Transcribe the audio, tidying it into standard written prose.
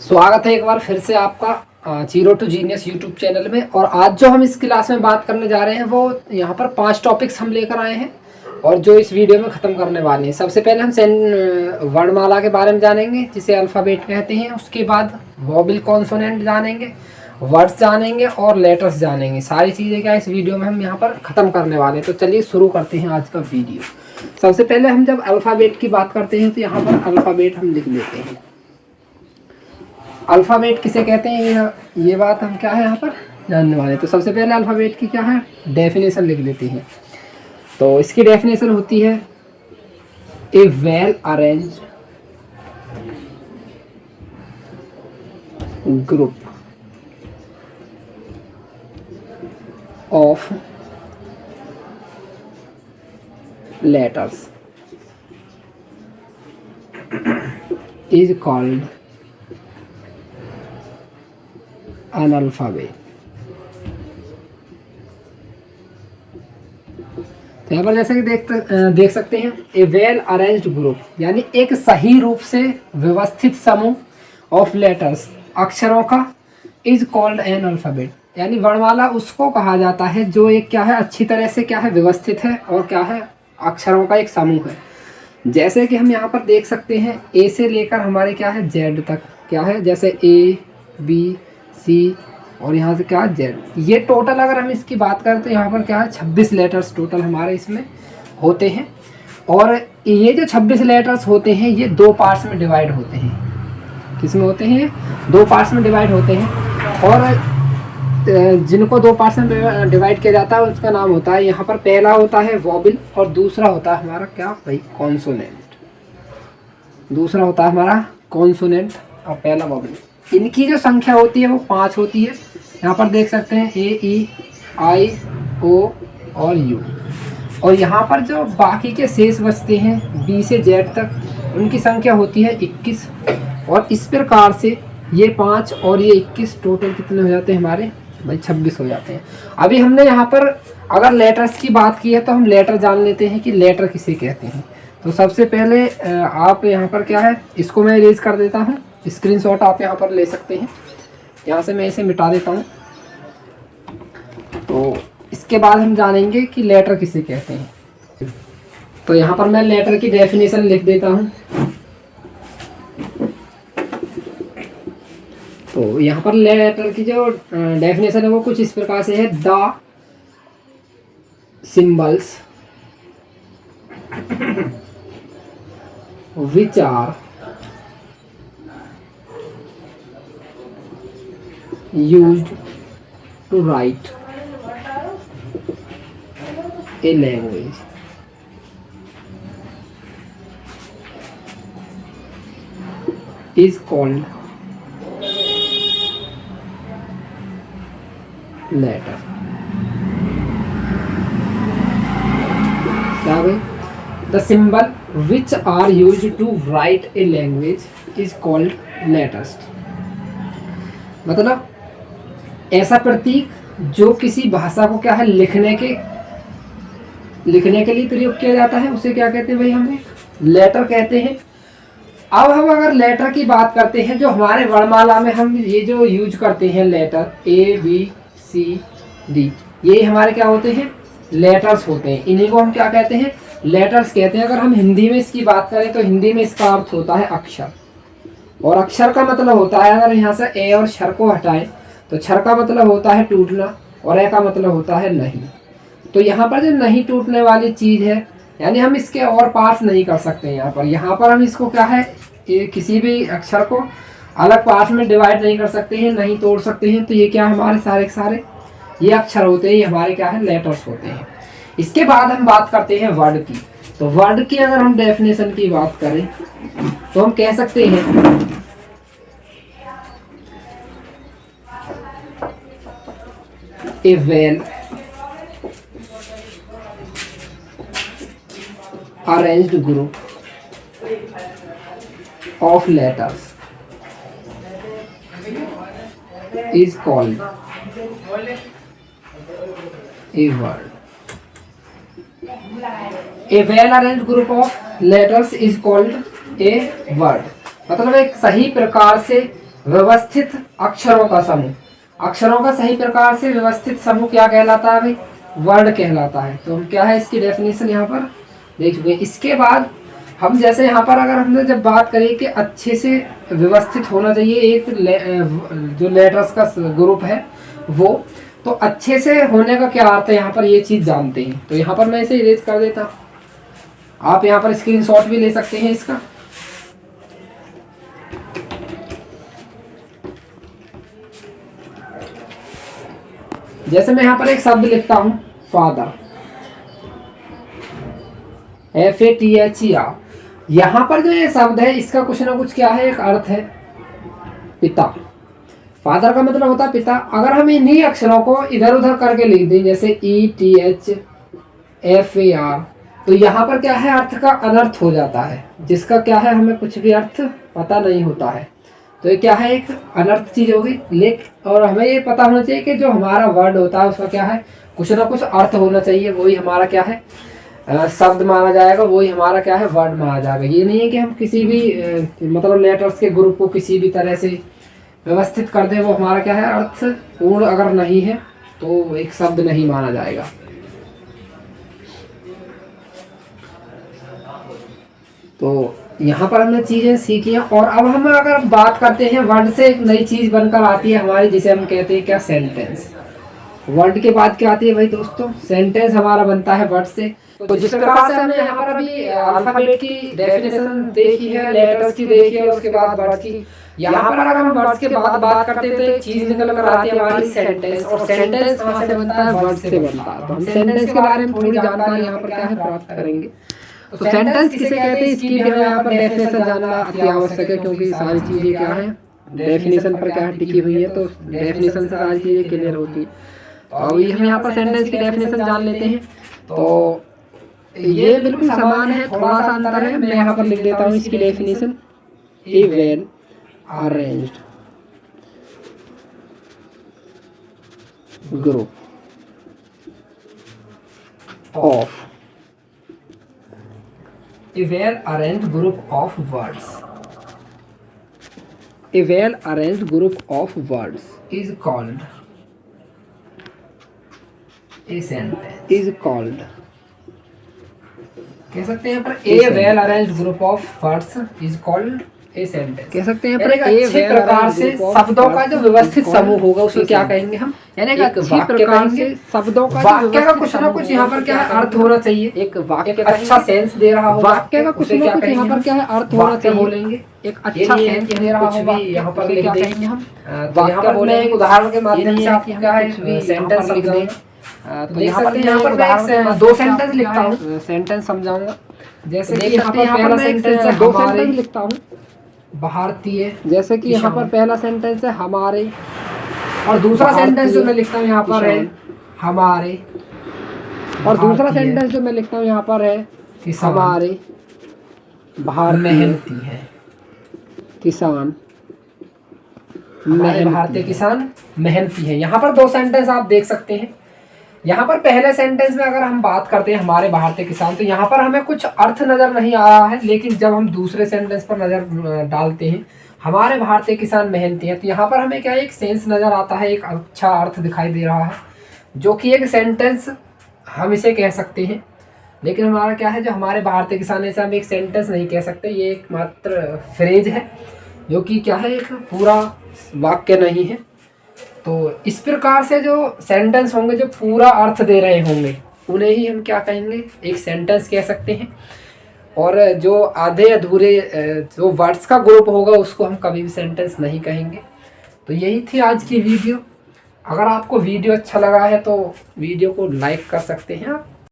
स्वागत है एक बार फिर से आपका zero to genius YouTube channel में। और आज जो हम इस क्लास में बात करने जा रहे हैं वो यहाँ पर 5 टॉपिक्स हम लेकर आए हैं और जो इस वीडियो में ख़त्म करने वाले हैं। सबसे पहले हम वर्णमाला के बारे में जानेंगे जिसे अल्फ़ाबेट कहते हैं। उसके बाद वॉबिल कॉन्सोनेंट जानेंगे, वर्ड्स जानेंगे और लेटर्स जानेंगे। सारी चीज़ें क्या इस वीडियो में हम यहाँ पर ख़त्म करने वाले हैं। तो चलिए शुरू करते हैं आज का वीडियो। सबसे पहले हम जब अल्फ़ाबेट की बात करते हैं तो यहाँ पर अल्फ़ाबेट हम लिख लेते हैं। अल्फ़ाबेट किसे कहते हैं ये बात हम क्या है यहाँ पर जानने वाले। तो सबसे पहले अल्फ़ाबेट की क्या है डेफिनेशन लिख लेते हैं। तो इसकी डेफिनेशन होती है a well arranged group of letters is called an alphabet। तो यहाँ पर जैसे कि देख सकते हैं ए वेल अरेंज्ड ग्रुप यानी एक सही रूप से व्यवस्थित समूह ऑफ लेटर्स अक्षरों का इज कॉल्ड एन अल्फ़ाबेट यानी वर्णमाला उसको कहा जाता है जो एक क्या है अच्छी तरह से क्या है व्यवस्थित है और क्या है अक्षरों का एक समूह है। जैसे कि हम यहाँ पर देख सकते हैं ए से लेकर हमारे क्या है जेड तक क्या है, जैसे ए बी सी और यहाँ से क्या जेड। ये टोटल अगर हम इसकी बात करें तो यहाँ पर क्या है 26 लेटर्स टोटल हमारे इसमें होते हैं। और ये जो 26 लेटर्स होते हैं ये 2 पार्ट्स में डिवाइड होते हैं। किस में होते हैं? 2 पार्ट्स में डिवाइड होते हैं। और जिनको 2 पार्ट्स में डिवाइड किया जाता है उसका नाम होता है, यहाँ पर पहला होता है वॉबिल और दूसरा होता है हमारा क्या भाई कॉन्सोनेंट। दूसरा होता है हमारा कॉन्सोनेंट और पहला वॉबिल। इनकी जो संख्या होती है वो 5 होती है। यहाँ पर देख सकते हैं ए ई आई ओ और यू। और यहाँ पर जो बाकी के शेष बचते हैं बी से जेड तक उनकी संख्या होती है 21। और इस प्रकार से ये 5 और ये 21 टोटल कितने हो जाते हैं हमारे भाई 26 हो जाते हैं। अभी हमने यहाँ पर अगर लेटर्स की बात की है तो हम लेटर जान लेते हैं कि लेटर किसे कहते हैं। तो सबसे पहले आप यहाँ पर क्या है इसको मैं इरेज कर देता हूँ। स्क्रीनशॉट आप यहाँ पर ले सकते हैं। यहाँ से मैं इसे मिटा देता हूँ। तो इसके बाद हम जानेंगे कि लेटर किसे कहते हैं। तो यहाँ पर मैं लेटर की डेफिनेशन लिख देता हूँ। तो यहाँ पर लेटर की जो डेफिनेशन है वो कुछ इस प्रकार से है। The symbols which are used to write a language is called letter। क्या भाई? The symbol which are used to write a language is called letters। मतलब ऐसा प्रतीक जो किसी भाषा को क्या है लिखने के लिए प्रयोग किया जाता है उसे क्या कहते हैं भाई हमें लेटर कहते हैं। अब हम अगर लेटर की बात करते हैं जो हमारे वर्णमाला में हम ये जो यूज करते हैं letter A B C D, ये हमारे क्या होते हैं लेटर्स होते हैं। इन्हीं को हम क्या कहते हैं लेटर्स कहते हैं। अगर हम हिंदी में इसकी बात करें तो हिंदी में इसका अर्थ होता है अक्षर। और अक्षर का मतलब होता है अगर यहाँ से ए और क्षर को हटाएं तो क्षर का मतलब होता है टूटना और ए का मतलब होता है नहीं। तो यहाँ पर जो नहीं टूटने वाली चीज़ है यानी हम इसके और पार्ट्स नहीं कर सकते। यहाँ पर हम इसको क्या है किसी भी अक्षर को अलग पार्ट्स में डिवाइड नहीं कर सकते हैं, नहीं तोड़ सकते हैं। तो ये क्या हमारे सारे के सारे ये अक्षर होते हैं, ये हमारे क्या है लेटर्स होते हैं। इसके बाद हम बात करते हैं वर्ड की। तो वर्ड की अगर हम डेफिनेशन की बात करें तो हम कह सकते हैं a well arranged group of letters is called a word। A well arranged group of letters is called a word। मतलब एक सही प्रकार से व्यवस्थित अक्षरों का समूह। अक्षरों का सही प्रकार से व्यवस्थित समूह क्या कहलाता है भाई? वर्ड कहलाता है। तो हम क्या है इसकी डेफिनेशन यहाँ पर देख चुके हैं। इसके बाद हम जैसे यहाँ पर अगर हमने जब बात करी कि अच्छे से व्यवस्थित होना चाहिए एक जो लेटर्स का ग्रुप है वो, तो अच्छे से होने का क्या अर्थ है यहाँ पर ये चीज़ जानते हैं। तो यहाँ पर मैं इसे इरेज कर देता हूँ, आप यहाँ पर स्क्रीनशॉट भी ले सकते हैं इसका। जैसे मैं यहाँ पर एक शब्द लिखता हूँ फादर, FATHER। यहाँ पर जो ये शब्द है इसका कुछ ना कुछ क्या है, एक अर्थ है पिता। फादर का मतलब होता है पिता। अगर हम इन्हीं अक्षरों को इधर उधर करके लिख दें जैसे ETHFAR, तो यहाँ पर क्या है अर्थ का अनर्थ हो जाता है, जिसका क्या है हमें कुछ भी अर्थ पता नहीं होता है। तो ये क्या है, एक अनर्थ चीज होगी। लेकिन और हमें ये पता होना चाहिए कि जो हमारा वर्ड होता है उसका क्या है, कुछ ना कुछ अर्थ होना चाहिए, वही हमारा क्या है शब्द माना जाएगा, वही हमारा क्या है वर्ड माना जाएगा। ये नहीं है कि हम किसी भी मतलब लेटर्स के ग्रुप को किसी भी तरह से व्यवस्थित कर दें, वो हमारा क्या है अर्थ पूर्ण अगर नहीं है तो एक शब्द नहीं माना जाएगा। तो यहाँ पर हमने चीज़ें सीखी हैं। और अब हम अगर बात करते हैं वर्ड से एक नई चीज़ बनकर आती है हमारी, जिसे हम कहते हैं क्या, सेंटेंस। वर्ड के बाद क्या आती है भाई दोस्तों, सेंटेंस हमारा बनता है वर्ड से। तो जिस प्रकार से हमने यहाँ पर अभी अल्फाबेट की डेफिनेशन देखी है, लेटर्स की देखी है, उसके बाद वर्ड की, यहाँ पर अगर हम वर्ड्स के बाद बात करते हैं तो एक चीज निकल कर आती है हमारी सेंटेंस। और सेंटेंस कहाँ से बनता है, वर्ड से बनता है। तो हम सेंटेंस के बारे में थोड़ी जानकारी यहाँ पर क्या है प्राप्त करेंगे। तो सेंटेंस किसे कहते हैं इसकी भी हमें यहाँ पर डेफिनेशन जानना अति आवश्यक है, क्योंकि सारी चीजें क्या है डेफिनेशन पर क्या है टिकी हुई है, तो डेफिनेशन से सारी चीजें क्लियर होती है। तो अभी हम यहाँ पर सेंटेंस की डेफिनेशन जान लेते हैं। तो ये बिल्कुल समान है, थोड़ा सा अंतर है। मैं यहाँ पर लिख देता हूँ इसकी definition, A well arranged group of A well-arranged group of words. A well-arranged group of words is called a sentence. Is called. कह सकते हैं पर A well-arranged group of words is called a sentence. कह सकते हैं पर अच्छे प्रकार से शब्दों का जो व्यवस्थित समूह होगा उसे क्या कहेंगे हम, यानी एक अच्छी प्रकार से शब्दों का वाक्य का कुछ ना कुछ यहाँ पर क्या है अर्थ होना चाहिए, एक वाक्य अच्छा सेंस दे रहा होगा, वाक्य का कुछ ना कुछ यहाँ पर क्या है अर्थ होना चाहिए, बोलेंगे एक अच्छा सेंस दे रहा होगा, यहाँ पर क्या कहेंगे हम वाक्य बोले। एक उदाहरण के माध्यम से आप क्या है सेंटेंस लिख दें। तो यहाँ पर दो सेंटेंस लिखता हूँ, सेंटेंस समझाऊंगा। जैसे कि यहाँ पर पहला सेंटेंस है दो सेंटेंस लिखता हूँ भारतीय, जैसे कि यहाँ पर पहला सेंटेंस है हमारे, और दूसरा सेंटेंस जो मैं लिखता हूँ यहाँ पर है हमारे, और दूसरा सेंटेंस जो मैं लिखता हूँ यहाँ पर है हमारे मेहनती है किसान, भारतीय किसान मेहनती है। यहाँ पर दो सेंटेंस आप देख सकते हैं। यहाँ पर पहले सेंटेंस में अगर हम बात करते हैं हमारे भारतीय किसान, तो यहाँ पर हमें कुछ अर्थ नज़र नहीं आ रहा है। लेकिन जब हम दूसरे सेंटेंस पर नज़र डालते हैं हमारे भारतीय किसान मेहनती हैं, तो यहाँ पर हमें क्या एक सेंस नज़र आता है, एक अच्छा अर्थ दिखाई दे रहा है, जो कि एक सेंटेंस हम इसे कह सकते हैं। लेकिन हमारा क्या है, जो हमारे भारतीय किसान, ऐसे हम एक सेंटेंस नहीं कह सकते, ये एक मात्र फ्रेज है जो कि क्या है एक पूरा वाक्य नहीं है। तो इस प्रकार से जो सेंटेंस होंगे जो पूरा अर्थ दे रहे होंगे उन्हें ही हम क्या कहेंगे, एक सेंटेंस कह सकते हैं। और जो आधे अधूरे जो वर्ड्स का ग्रुप होगा उसको हम कभी भी सेंटेंस नहीं कहेंगे। तो यही थी आज की वीडियो। अगर आपको वीडियो अच्छा लगा है तो वीडियो को लाइक कर सकते हैं आप।